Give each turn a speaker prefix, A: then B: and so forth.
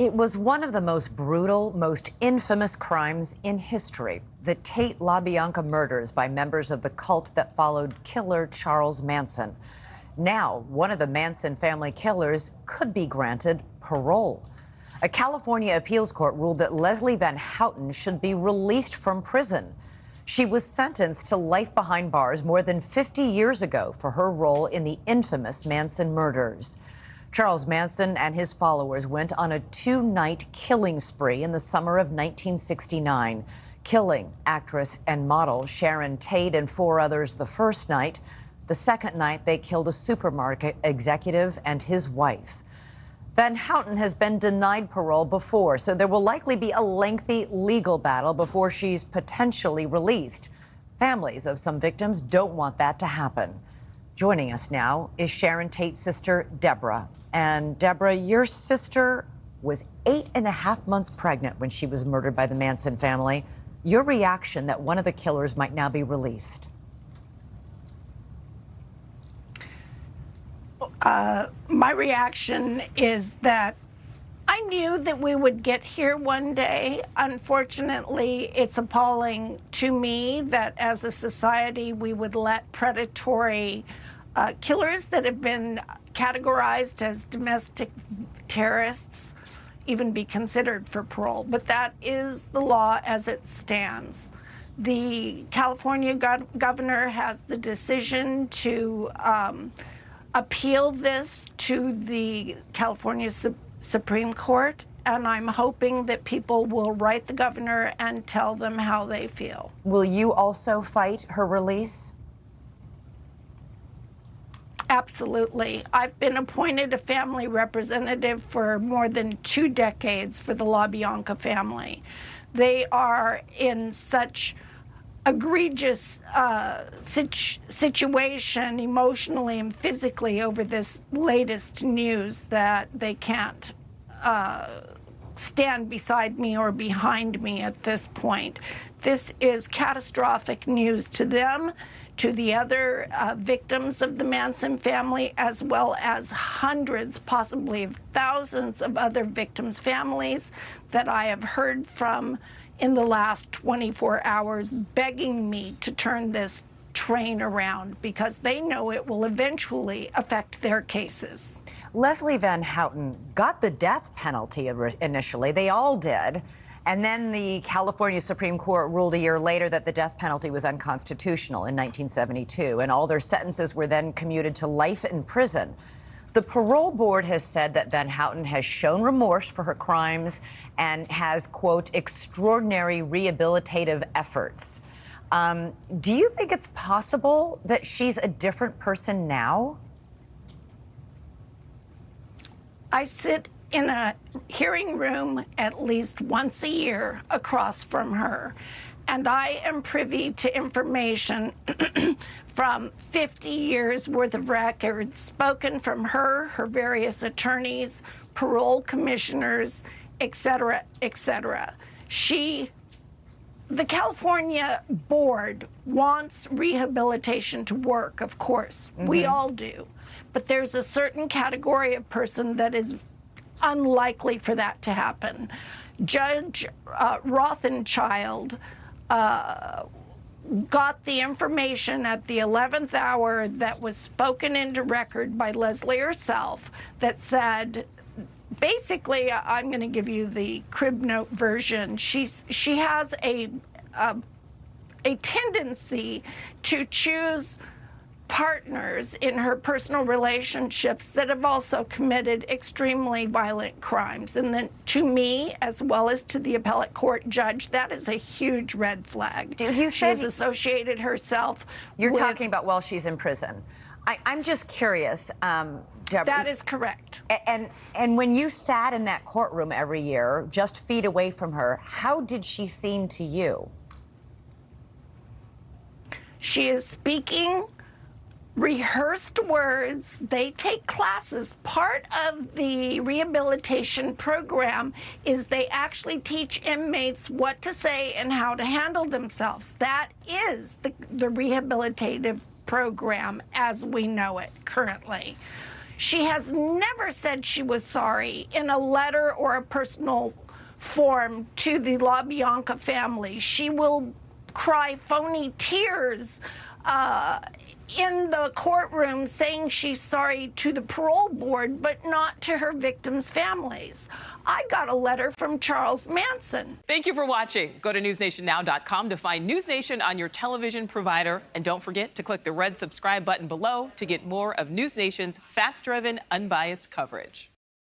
A: It was one of the most brutal, most infamous crimes in history. The Tate LaBianca murders by members of the cult that followed killer Charles Manson. Now, one of the Manson family killers could be granted parole. A California appeals court ruled that Leslie Van Houten should be released from prison. She was sentenced to life behind bars more than 50 years ago for her role in the infamous Manson murders. Charles Manson and his followers went on a two-night killing spree in the summer of 1969, killing actress and model Sharon Tate and 4 others the first night. The second night, they killed a supermarket executive and his wife. Van Houten has been denied parole before, so there will likely be a lengthy legal battle before she's potentially released. Families of some victims don't want that to happen. Joining us now is Sharon Tate's sister, Debra. And Debra, your sister was 8.5 months pregnant when she was murdered by the Manson family. Your reaction that one of the killers might now be released?
B: My reaction is that I knew that we would get here one day. Unfortunately, it's appalling to me that as a society we would let predatory killers that have been categorized as domestic terrorists even be considered for parole. But that is the law as it stands. The California governor has the decision to appeal this to the California Supreme Court, and I'm hoping that people will write the governor and tell them how they feel.
A: Will you also fight her release?
B: Absolutely. I've been appointed a family representative for more than 2 decades for the LaBianca family. They are in such egregious situation emotionally and physically over this latest news that they can't stand beside me or behind me at this point. This is catastrophic news to them, to the other victims of the Manson family, as well as hundreds, possibly thousands of other victims' families that I have heard from in the last 24 hours begging me to turn this train around because they know it will eventually affect their cases.
A: Leslie Van Houten got the death penalty initially. They all did. And then the California Supreme Court ruled a year later that the death penalty was unconstitutional in 1972, and all their sentences were then commuted to life in prison. The parole board has said that Van Houten has shown remorse for her crimes and has, quote, extraordinary rehabilitative efforts. Do you think it's possible that she's a different person now?
B: I sit in a hearing room at least once a year across from her, and I am privy to information from 50 years worth of records spoken from her, her various attorneys, parole commissioners, etc., etc. The California board wants rehabilitation to work, of course. Mm-hmm. We all do. But there's a certain category of person that is unlikely for that to happen. Judge Rothenchild got the information at the 11th hour that was spoken into record by Leslie herself that said, basically, I'm going to give you the crib note version. She has a tendency to choose partners in her personal relationships that have also committed extremely violent crimes. And then to me, as well as to the appellate court judge, that is a huge red flag. She has associated herself
A: You're talking about while she's in prison. I'm just curious, Debra.
B: That is correct.
A: And when you sat in that courtroom every year, just feet away from her, how did she seem to you?
B: She is speaking rehearsed words. They take classes. Part of the rehabilitation program is they actually teach inmates what to say and how to handle themselves. That is the rehabilitative program as we know it currently. She has never said she was sorry in a letter or a personal form to the LaBianca family. She will cry phony tears in the courtroom saying she's sorry to the parole board, but not to her victims' families. I got a letter from Charles Manson.
C: Thank you for watching. Go to newsnationnow.com to find News Nation on your television provider. And don't forget to click the red subscribe button below to get more of News Nation's fact-driven, unbiased coverage.